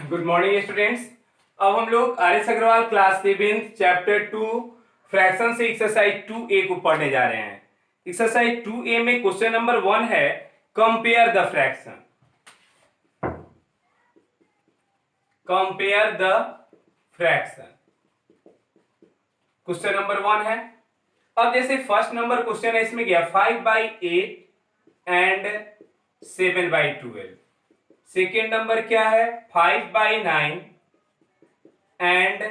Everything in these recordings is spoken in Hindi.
Good morning students. अब हम लोग R S Agarwal class 7 chapter 2 fraction से एक्सरसाइज 2A को पढ़ने जा रहे हैं। एक्सरसाइज 2A में क्वेश्चन नंबर 1 है compare the fraction. Compare the fraction question number 1 है। अब जैसे फर्स्ट नंबर क्वेश्चन है, इसमें गया 5/8 एंड 7/12। सेकेंड नंबर क्या है 5/9 एंड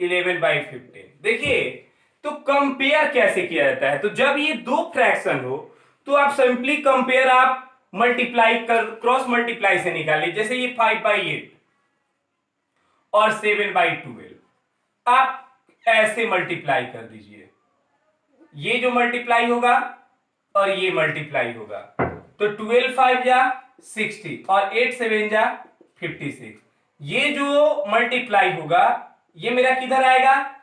11/15। देखिए, तो कंपेयर कैसे किया जाता है? तो जब ये दो फ्रैक्शन हो तो आप सिंपली कंपेयर, आप मल्टीप्लाई कर, क्रॉस मल्टीप्लाई से निकालिए। जैसे ये 5/8 और 7/12, आप ऐसे मल्टीप्लाई कर दीजिए। ये जो मल्टीप्लाई होगा और ये मल्टीप्लाई होगा, तो 12 5 जा 60 और 8 7 जा 56। ये जो मल्टीप्लाई होगा ये मेरा किधर आएगा?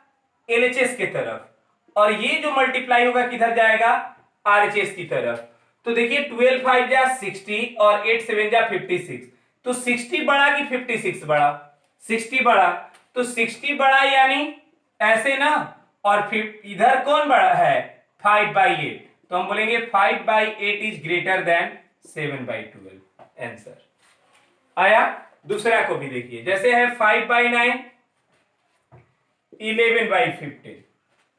एलएचएस की तरफ, और ये जो मल्टीप्लाई होगा किधर जाएगा? आरएचएस की तरफ। तो देखिए 12 5 जा 60 और 8 7 जा 56। तो 60 बड़ा कि 56 बड़ा? 60 बड़ा। तो 60 बड़ा यानी ऐसे ना, और फिर इधर कौन बड़ा है? 5/8। तो हम बोलेंगे 5/8 इज ग्रेटर देन 7/12। आंसर आया। दूसरा को भी देखिए, जैसे है 5/9 11/15।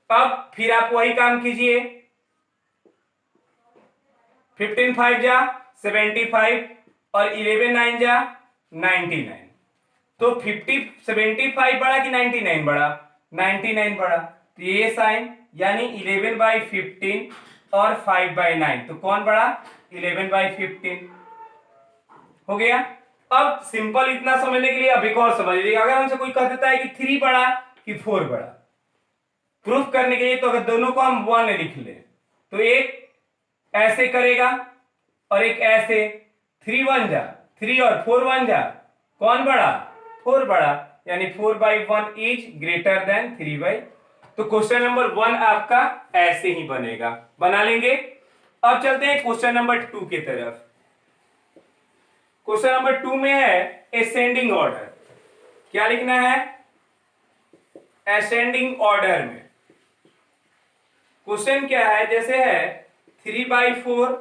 अब फिर आप वही काम कीजिए, 15 5 जा 75 और 11 9 जा 99। तो 75 बड़ा कि 99 बड़ा? 99 बड़ा। तो ये साइन यानी 11/15 और 5/9, तो कौन बड़ा? 11/15 हो गया। अब सिंपल इतना समझने के लिए अब एक और समझ लीजिए। अगर हमसे कोई कह देता है कि 3 बड़ा कि 4 बड़ा, प्रूफ करने के लिए तो अगर दोनों को हम 1 लिख लें तो एक ऐसे करेगा और एक ऐसे। 3 1 जा 3 और 4 1 जा, कौन बड़ा? 4 बड़ा। यानी 4/1 इज ग्रेटर देन 3/। तो क्वेश्चन नंबर 1 आपका ऐसे ही बनेगा, बना लेंगे। अब चलते हैं क्वेश्चन नंबर 2 की तरफ। क्वेश्चन नंबर 2 में है असेंडिंग ऑर्डर। क्या लिखना है? असेंडिंग ऑर्डर में क्वेश्चन क्या है? जैसे है 3/4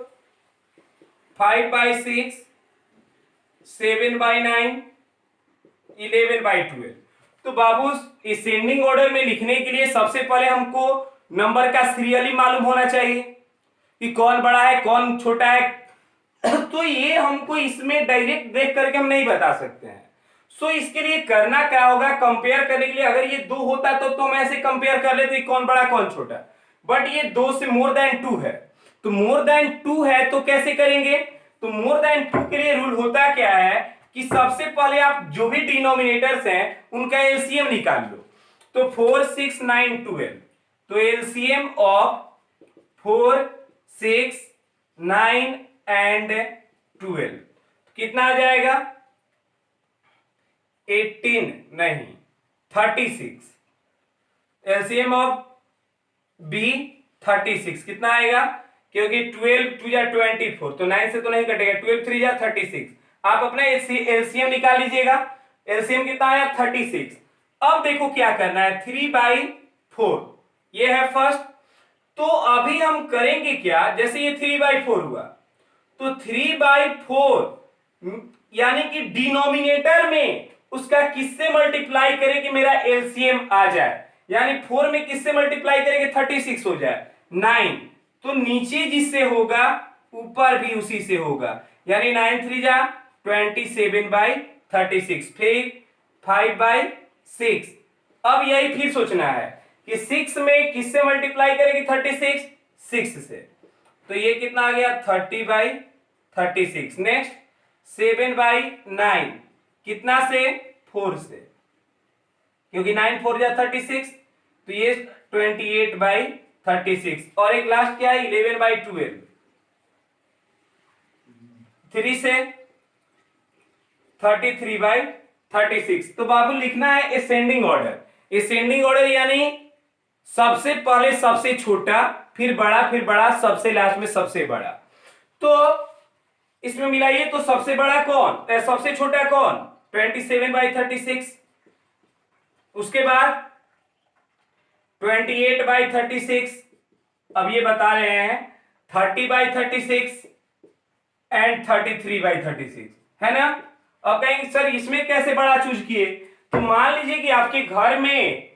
5/6 7/9 11/12। तो बाबू असेंडिंग ऑर्डर में लिखने के लिए सबसे पहले हमको नंबर का सीरियली मालूम होना चाहिए कि कौन बड़ा है कौन छोटा है। तो ये हमको इसमें डायरेक्ट देख करके हम नहीं बता सकते हैं। सो इसके लिए करना क्या होगा? कंपेयर करने के लिए अगर ये 2 होता तो हम ऐसे कंपेयर कर लेते कौन बड़ा कौन छोटा। बट ये 2 से मोर देन 2 है, तो मोर देन 2 है तो कैसे करेंगे? तो मोर देन 2 के लिए रूल होता क्या है कि सबसे पहले आप जो भी डिनोमिनेटर्स हैं उनका एलसीएम निकाल लो। तो 4 6 9 12, तो एलसीएम ऑफ 4 6 9 एंड 12 कितना आ जाएगा? 18 नहीं 36। एलसीएम ऑफ बी 36 कितना आएगा? क्योंकि 12 2 जा 24, तो 9 से तो नहीं कटेगा। 12 3 जा 36। आप अपना एलसीएम निकाल लीजिएगा। एलसीएम कितना आया? 36। अब देखो क्या करना है, 3/4 ये है फर्स्ट। तो अभी हम करेंगे क्या? जैसे ये 3/4 हुआ तो 3/4 यानी कि डिनोमिनेटर में उसका किससे मल्टीप्लाई करें कि मेरा एलसीएम आ जाए? यानी 4 में किससे मल्टीप्लाई करेंगे? 36 हो जाए 9। तो नीचे जिससे होगा ऊपर भी उसी से होगा, यानी 9 3 जा 27/36, फिर 5/6। अब यही फिर सोचना है कि 6 में किससे मल्टीप्लाई करेंगे? 36 6 से, तो ये कितना आ गया? 30/36। नेक्स्ट 7/9 कितना से? 4 से, क्योंकि 9 4 जा 36, तो ये 28/36। और एक लास्ट क्या है? 11/12, 3 से 33/36। तो बाबू लिखना है असेंडिंग ऑर्डर। असेंडिंग ऑर्डर यानी सबसे पहले सबसे छोटा, फिर बड़ा, फिर बड़ा, सबसे लास्ट में सबसे बड़ा। तो इसमें मिलाइए तो सबसे बड़ा कौन, सबसे छोटा कौन, 27/36। उसके बाद 28/36। अब ये बता रहे हैं 30/36 एंड 33/36, है ना। अब कहेंगे सर इसमें कैसे बड़ा चूज किए, तो मान लीजिए कि आपके घर में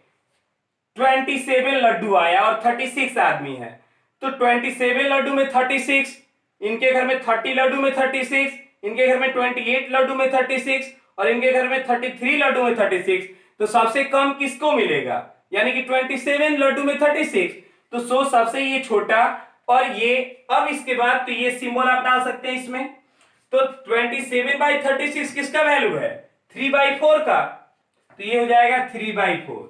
27 लड्डू आया और 36 आदमी है, तो 27 लड्डू में 36, इनके घर में 30 लड्डू में 36, इनके घर में 28 लड्डू में 36 और इनके घर में 33 लड्डू में 36, तो सबसे कम किसको मिलेगा, यानी कि 27 लड्डू में 36, तो सो सबसे ये छोटा। और ये अब इसके बाद तो ये सिंबल आप डाल सकते हैं इसमें, तो 27/36 किसका वैल्यू है, 3/4 का, तो ये हो जाएगा 3/4।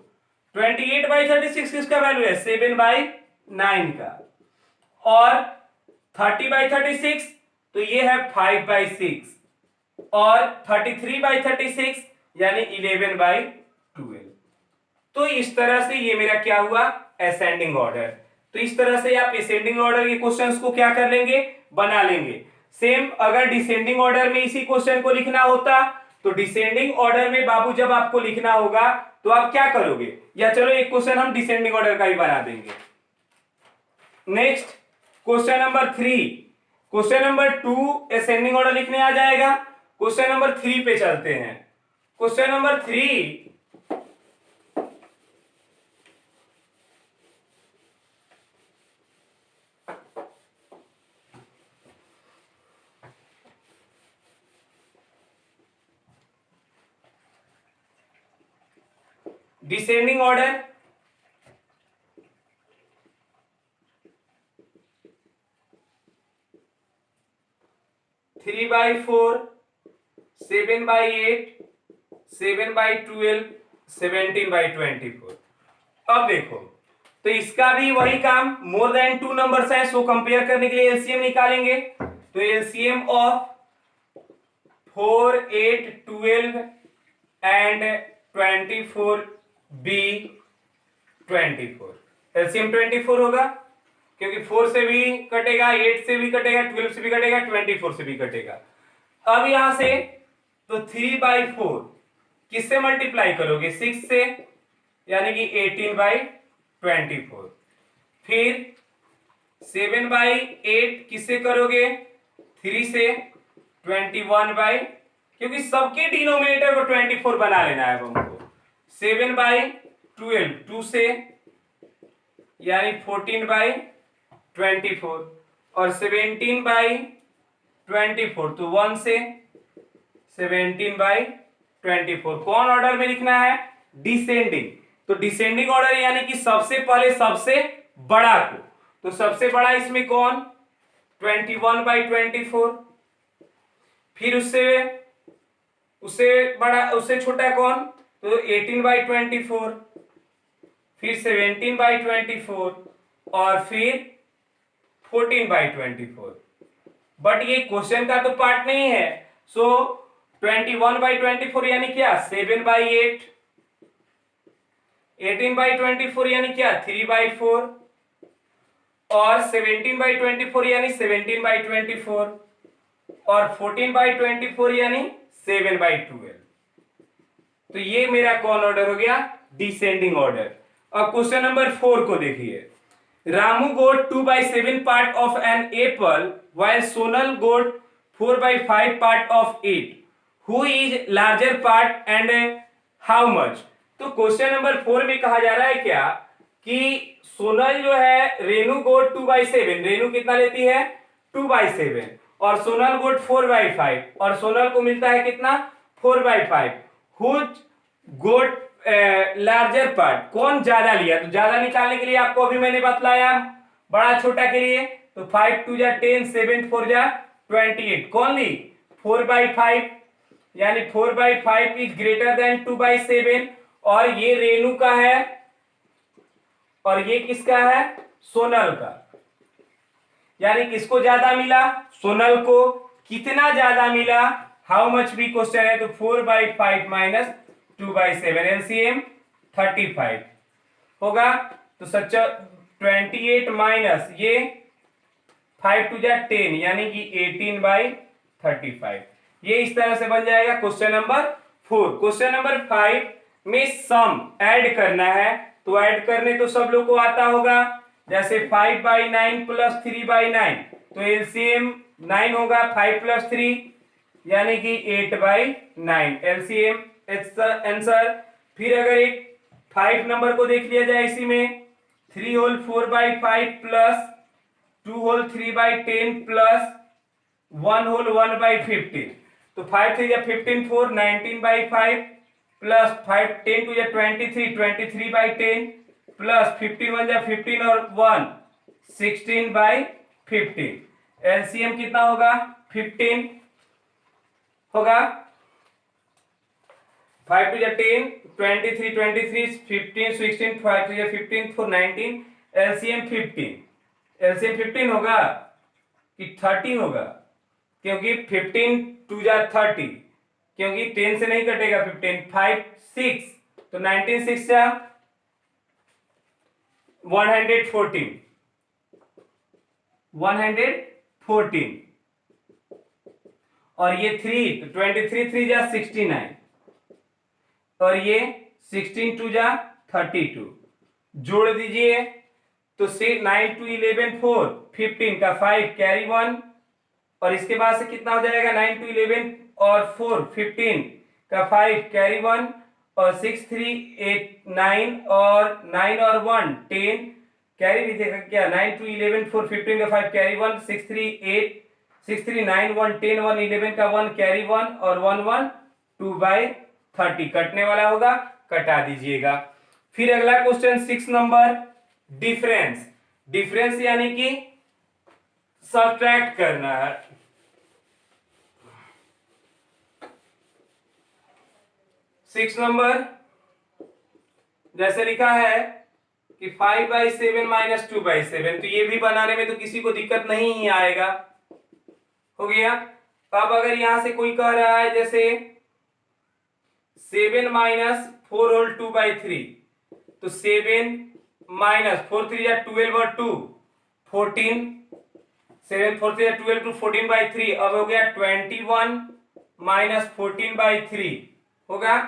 28/36 किसका वैल्यू है, 7/9 का, और 30/36 तो ये है 5/6, और 33/36 यानी 11/12। तो इस तरह से ये मेरा क्या हुआ, असेंडिंग ऑर्डर। तो इस तरह से आप असेंडिंग ऑर्डर के क्वेश्चंस को क्या कर लेंगे, बना लेंगे। सेम अगर डिसेंडिंग ऑर्डर में इसी क्वेश्चन को लिखना होता, तो डिसेंडिंग ऑर्डर में बाबू जब आपको लिखना होगा तो आप क्या करोगे, या चलो एक क्वेश्चन हम डिसेंडिंग ऑर्डर का ही बना देंगे। Next question number 3, question number 2 ascending order लिखने आ जाएगा। क्वेश्चन नंबर 3 पे चलते हैं। Question number 3, descending order, three by four, 7/8, 7/12, 17/24। अब देखो तो इसका भी वही काम, मोर देन 2 नंबर्स है, सो कंपेयर करने के लिए एलसीएम निकालेंगे। तो LCM of 4, 8, 12 and 24 be 24, LCM 24 होगा, क्योंकि 4 से भी कटेगा, 8 से भी कटेगा, 12 से भी कटेगा, 24 से भी कटेगा। अब यहां से तो 3/4 किससे मल्टीप्लाई करोगे, 6 से, यानी कि 18/24। फिर 7/8 किससे करोगे, 3 से, 21 क्योंकि सबके डिनोमिनेटर को 24 बना लेना है हमको। 7/12 2 से, यानी 14/24, और 17/24 तो 1 से, 17/24। कौन ऑर्डर में लिखना है, डिसेंडिंग। तो डिसेंडिंग ऑर्डर यानी कि सबसे पहले सबसे बड़ा को, तो सबसे बड़ा इसमें कौन, 21/24। फिर उससे बड़ा, उससे छोटा कौन, तो 18/24, फिर 17/24 और फिर 14/24। बट ये क्वेश्चन का तो पार्ट नहीं है, सो 21/24 यानी क्या, 7/8, 18/24 यानी क्या, 3/4, और 17/24 यानी 17/24, और 14/24 यानी 7/12। तो ये मेरा कौन ऑर्डर हो गया, डिसेंडिंग ऑर्डर। अब क्वेश्चन नंबर 4 को देखिए। Ramu got 2/7 part of an apple while Sonal got 4/5 part of it. Who is larger part and how much? तो क्वेश्चन नंबर 4 में कहा जा रहा है क्या कि सोनल जो है, रेनू गोट 2/7, रेनू कितना लेती है, 2/7, और सोनल गोट 4/5, और सोनल को मिलता है कितना, 4/5। हुज गोट लार्जर पार्ट, कौन ज्यादा लिया, तो ज्यादा निकालने के लिए आपको अभी मैंने बतलाया बड़ा छोटा के लिए, तो 5 2 जा 10, 7 4 जा 28, कौन ली, 4/5, यानी 4/5 इज ग्रेटर देन 2/7, और ये रेनू का है और ये किसका है, सोनल का, यानी किसको ज्यादा मिला, सोनल को। कितना ज्यादा मिला, हाउ मच भी क्वेश्चन है, तो 4/5 माइनस 2/7, एलसीएम 35 होगा। तो सच्चा 28 माइनस ये 5 2 जा 10, यानी कि 35। ये इस तरह से बन जाएगा क्वेश्चन नंबर 4। क्वेश्चन नंबर 5 में सम ऐड करना है, तो ऐड करने तो सब लोग को आता होगा। जैसे 5/9 प्लस 3/9, तो एलसीएम 9 होगा, 5 प्लस 3 यानी कि 8/9 एलसीएम आंसर। फिर अगर एक 5 नंबर को देख लिया जाए, इसी में 3 whole 4/5 plus 2 whole 3/10 plus 1 whole 1/15, तो 5 3 या 15 4 19/5 प्लस 5 10 2 या 23 23/10 प्लस 15 1 या 15 और 1 16/15। एलसीएम कितना होगा? 15 होगा। 5 2 या 10 23 23 15 16 5 2 या 15 4 19, एलसीएम 15। एलसीएम 15 होगा कि 30 होगा? क्योंकि 15 2 जा 30, क्योंकि 10 से नहीं कटेगा 15। 5 6, तो 19 6 जा 114 114, और ये 3, तो 23 3 जा 69, और ये 16 2 जा 32। जोड़ दीजिए तो 9 2 11 4 15 का 5 कैरी 1, और इसके बाद से कितना हो जाएगा? 9 2 11 और 4 15 का 5 कैरी 1, और 6 3 8 9 और 9 और 1 10 कैरी भी देगा क्या? 9 2 11 4 15 का 5 कैरी 1, 6 3 8 6 3 9 1 10 1 11 का 1 कैरी 1, और 1 1 2/30 कटने वाला होगा, कटा दीजिएगा। फिर अगला क्वेश्चन 6 नंबर, डिफरेंस। डिफरेंस यानी कि सब्ट्रैक्ट करना है। सिक्स नंबर जैसे लिखा है कि 5/7 माइनस 2/7, तो ये भी बनाने में तो किसी को दिक्कत नहीं ही आएगा। हो गया। अब अगर यहां से कोई कह रहा है जैसे 7 माइनस 4 होल 2/3, तो 7 माइनस 4 3 या 12 और 2 14, 7 4 3 या 12 2 14/3। अब हो गया 21 माइनस 14/3 होगा,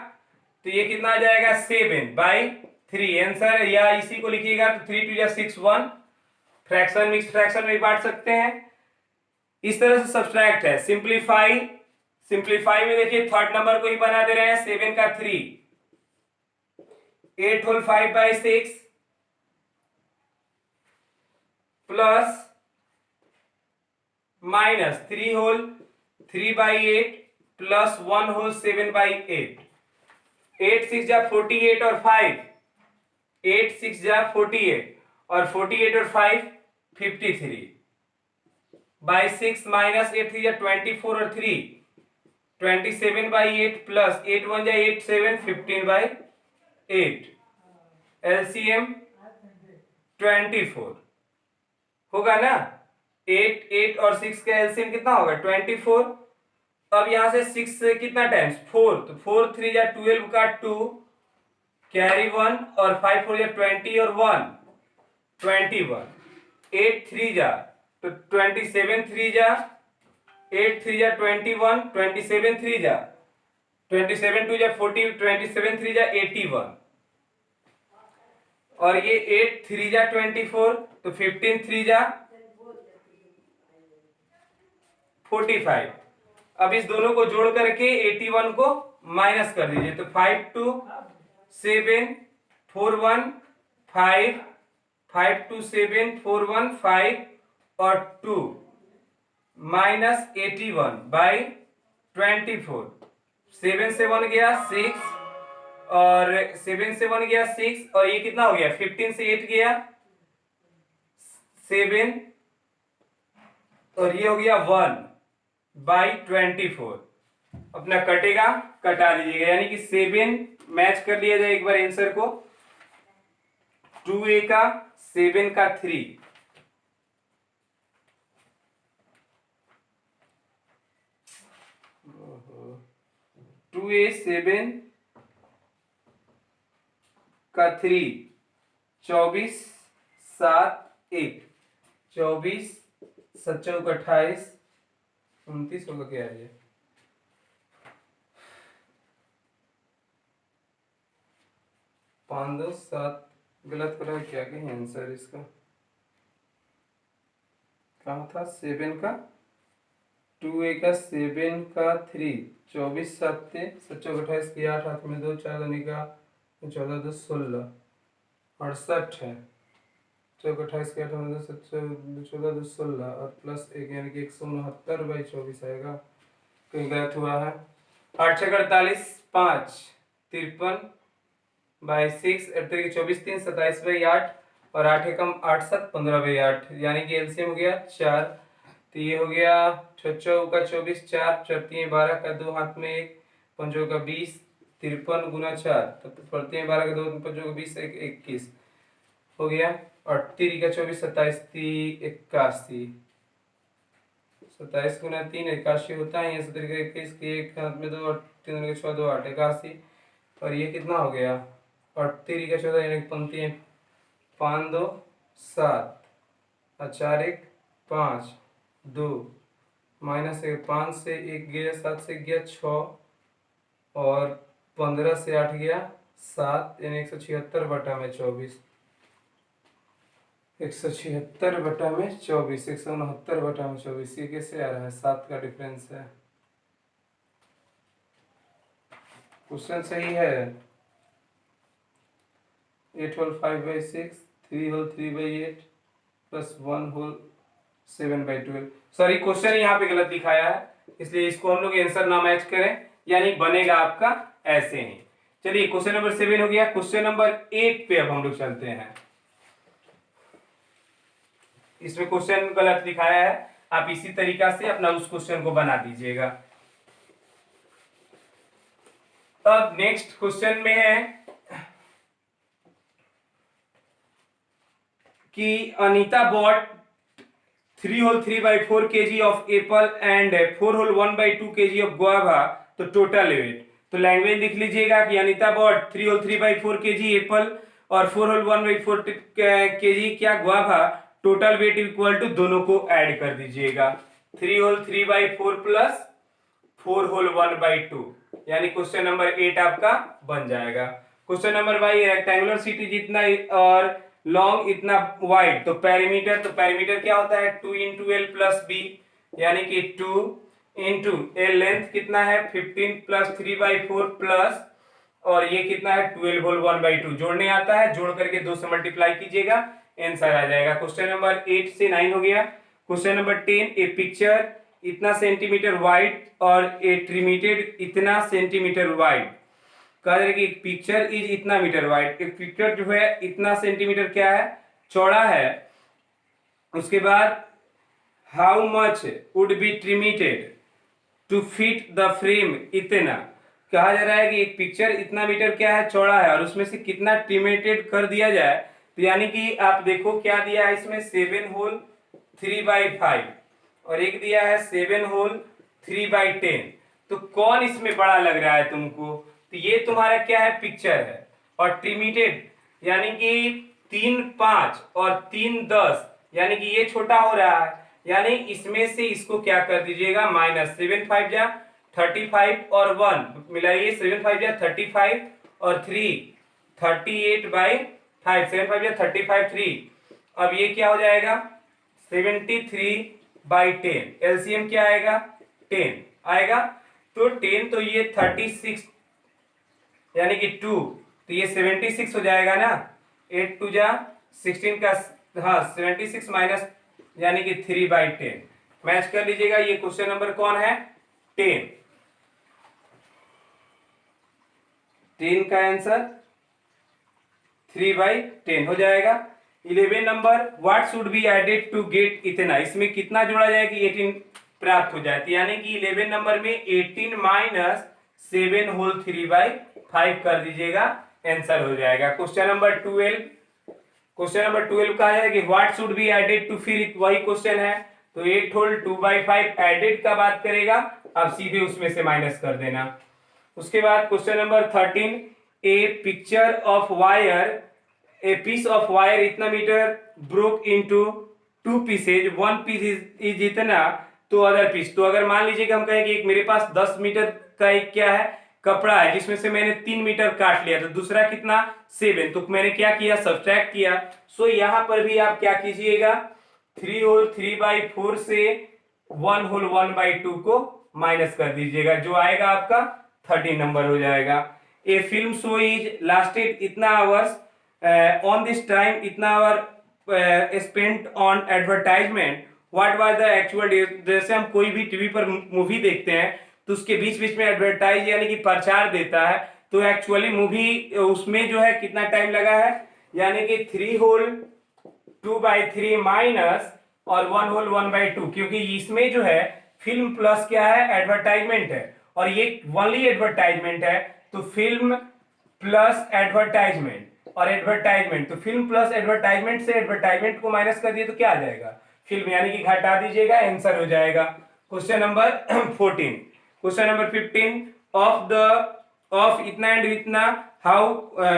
तो ये कितना आ जाएगा? 7/3 आंसर। या इसी को लिखिएगा तो 3 2 या 6 1, फ्रैक्शन मिक्स फ्रैक्शन में बांट सकते हैं। इस तरह से सब्ट्रैक्ट है। सिंप्लीफाई, सिंप्लीफाई में देखिए थर्ड नंबर को ही बना दे रहे हैं। 7 का 3, 8 whole 5/6 plus minus 3 whole 3/8 plus 1 whole 7/8। 8 6 जा 48 और 5, 8 6 जा 48 और 48 और 5 53/6 माइनस 8 3 जा 24 और 3 27/8 प्लस 8 1 जा 8 7 15/8। एलसीएम 24 होगा ना। 8 8 और 6 का एलसीएम कितना होगा? 24। अब यहां से 6 से कितना टाइम्स? 4, तो 4 3 जा 12 का 2 कैरी 1, और 5 4 जा 20 और 1 21। 8 3 जा तो 27 3 जा 8 3 जा 21, 27 3 जा 27 2 जा 40, 27 3 जा 81, और ये 8 3 जा 24, तो 15 3 जा 45। अब इस दोनों को जोड़ करके 81 को माइनस कर दीजिए, तो 5 2 7 4 1 5 5 2 7 4 1 5 और 2 माइनस 81/24। 7 से 1 गया 6, और 7 से 1 गया 6, और ये कितना हो गया? 15 से 8 गया 7, और ये हो गया 1/24। अपना कटेगा, कटा दीजिएगा, यानी कि 7 मैच कर लिया जाए एक बार आंसर को। 2a का 7 का 3, 2a 7 का 3 24 7 1, 24 7 28 29 होगा क्या ये? 5 2 7 गलत हो रहा है क्या? कहीं आंसर इसका कहाँ था? 7 का 2 का 7 का 3 24 7 7 28 की 8 हाथ में 2 4 2 का 14 2 16 68 है। 4 28 के 8 में 2 14 2 16 और प्लस 1 यानी कि 169/24 आएगा। कहीं गलत हुआ है। 8 6 48 5 53/6 24 3 27/8 और 8 एकम 8 7 15/8 यानी कि एलसीएम हो गया 4। तो ये हो गया 6 का 24 4 4 3 12 का 2 हाथ में 1 5 का 20 53 गुना 4 तब पढ़ते हैं 12 का 2 5 का 20 1 21 हो गया। और 3 का 24 27 3 81 27 गुना 3 81 होता है। 17 का 21 के 1 हाथ में 2 और 3 का 6 2 8 81 और ये कितना हो गया? और 3 का 14 यानी पंक्ति 5 2 7 और 4 1 5 2 माइनस 5 से 1 गया 7 से गया 6 और 15 से 8 गया 7 यानी 176/24 176/24 169/24 ये कैसे आ रहा है? 7 का डिफरेंस है। क्वेश्चन सही है। 8 whole 5/6 3 whole 3/8 plus 1 whole 7/12। Sorry question यहाँ पे गलत दिखाया है इसलिए इसको हम लोग आंसर ना मैच करें यानी बनेगा आपका ऐसे ही। चलिए क्वेश्चन नंबर 7 हो गया। क्वेश्चन नंबर 8 पे अब हम लोग चलते हैं। इसमें क्वेश्चन गलत दिखाया है, आप इसी तरीका से अपना उस क्वेश्चन को बना दीजिएगा। अब नेक्स्ट क्वेश्चन में है कि Anita bought 3 whole 3/4 kg of apple and 4 whole 1/2 kg of guava, तो टोटल वेट। तो लैंग्वेज लिख लीजिएगा कि Anita bought 3 whole 3/4 kg apple और 4 होल 1/4 kg क्या guava, total weight equal to दोनों को ऐड कर दीजिएगा। 3 होल 3/4 प्लस 4 होल 1/2 यानी क्वेश्चन नंबर 8 आपका बन जाएगा। Question number Y rectangular city जितना और लॉन्ग इतना वाइड, तो पैरीमीटर क्या होता है? 2 इंटू एल प्लस बी यानी कि 2 इंटू एल लेंथ कितना है? 15 प्लस 3/4 प्लस और ये कितना है? 12 होल 1/2 जोड़ने आता है, जोड़ करके 2 से मल्टीप्लाई कीजिएगा, आंसर आ जाएगा। क्वेश्चन नंबर 8 से 9 हो गया। क्वेश्चन नंबर 10 ए पिक्चर इतना सेंटीमीटर वाइड और ए ट्रिमिटेड इतना सेंटीमीटर वाइड। कह रहे कि पिक्चर इज इतना मीटर वाइड, एक पिक्चर जो है इतना सेंटीमीटर क्या है? चौड़ा है। उसके बाद how much would be trimmed to fit the frame, इतना कहा जा रहा है कि एक पिक्चर इतना मीटर क्या है? चौड़ा है और उसमें से कितना ट्रिमेटेड कर दिया जाए। तो यानी कि आप देखो क्या दिया है इसमें? 7 होल 3/5 और एक दिया है 7 होल 3/10। तो कौन इसमें बड़ा लग रहा है तुमको? तो ये तुम्हारा क्या है? पिक्चर है। और ट्रिमिटेड यानी कि 3 5 और 3 10 यानी कि ये छोटा हो रहा है, यानी इसमें से इसको क्या कर दीजिएगा? माइनस 7 5 जा 35 और 1 मिलाइए, 7 5 जा 35 और 3 38/5 7 5 जा 35 3। अब ये क्या हो जाएगा? 73/10 एलसीएम क्या आएगा? 10 आएगा। तो 10 तो ये 36 यानी कि 2 तो ये 76 हो जाएगा ना। 8 2 जा 16 का हाँ 76 माइनस यानी कि 3/10 मैच कर लीजिएगा। ये क्वेश्चन नंबर कौन है? 10 का आंसर 3/10 हो जाएगा। 11 number what should be added to get इतना, इसमें कितना जोड़ा जाए कि 18 प्राप्त हो जाती है, यानी कि 11 नंबर में 18 माइनस 7 होल 3/5 कर दीजिएगा, आंसर हो जाएगा। क्वेश्चन नंबर 12 कहा है कि what should be added to फिर, वही क्वेश्चन है। तो 8 होल 2/5 एडेड का बात करेगा, अब सीधे उसमें से माइनस कर देना। उसके बाद question number 13 a picture of wire a piece of wire इतना metre broke into 2 pieces, 1 piece is इतना तो अदर पीस, तो अगर मान लीजिए कि हम कहें कि एक मेरे पास 10 मीटर का एक क्या है कपड़ा है जिसमें से मैंने 3 मीटर काट लिया, तो दूसरा कितना 7, तो मैंने क्या किया सब्ट्रैक्ट किया। सो यहां पर भी आप क्या कीजिएगा 3 होल 3/4 से 1 होल 1/2 को माइनस कर दीजिएगा, जो आएगा आपका 13 नंबर हो जाएगा। A film show is lasted इतना आवर्स ऑन दिस टाइम, इतना hour spent on advertisement, what was the actual. जैसे हम कोई भी टीवी पर मूवी देखते हैं तो उसके बीच बीच में एडवर्टाइज यानी कि प्रचार देता है, तो एक्चुअली मूवी उसमें जो है कितना टाइम लगा है, यानी कि 3 होल 2/3 माइनस और 1 होल 1/2, क्योंकि इसमें जो है फिल्म प्लस क्या है एडवर्टाइजमेंट है, और ये ओनली एडवर्टाइजमेंट है, तो फिल्म प्लस एडवर्टाइजमेंट और एडवर्टाइजमेंट, तो फिल्म प्लस एडवर्टाइजमेंट से एडवर्टाइजमेंट को माइनस कर दिए तो क्या आ जाएगा फिल्म, यानी कि घटा दीजिएगा, आंसर हो जाएगा। Question number 14। Question number 15 of इतना एंड इतना how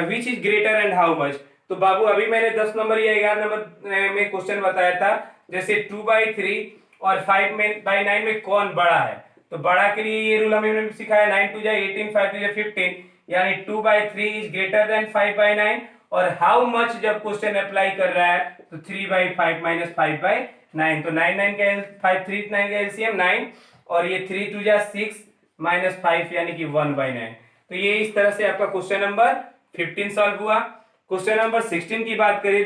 which is greater and how much. तो बाबू अभी मैंने 10 नंबर या 11 नंबर में क्वेश्चन बताया था, जैसे 2/3 और 5/9 में कौन बड़ा है, तो बड़ा के लिए ये रूल हमने सिखाया 9 2 18 5 2 15, यानी 2/3 इज ग्रेटर देन 5/9, और हाउ मच जब क्वेश्चन अप्लाई कर रहा है तो 3/5 माइनस 5/9, तो 9 9 का 5 3 9 का एलसीएम 9, और ये 3 2 6 माइनस 5 यानी कि 1/9। तो ये इस तरह से आपका क्वेश्चन नंबर 15 सॉल्व हुआ। क्वेश्चन नंबर 16 की बात करें,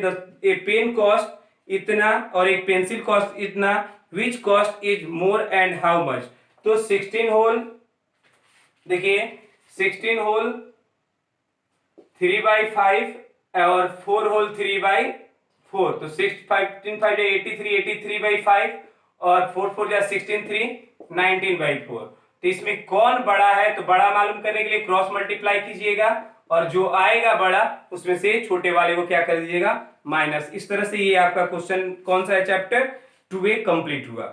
ए पेन कॉस्ट इतना और एक पेंसिल कॉस्ट इतना, which cost is more and how much. तो 16 होल देखिए 16 होल 3/5 और 4 होल 3/4, तो 6 15 5 83 83/5 और 4 4 16 3 19/4। तो इसमें कौन बड़ा है, तो बड़ा मालूम करने के लिए क्रॉस मल्टीप्लाई कीजिएगा, और जो आएगा बड़ा उसमें से छोटे वाले को क्या कर दीजिएगा माइनस। इस तरह से ये आपका क्वेश्चन कौन सा है चैप्टर 2A कंप्लीट हुआ।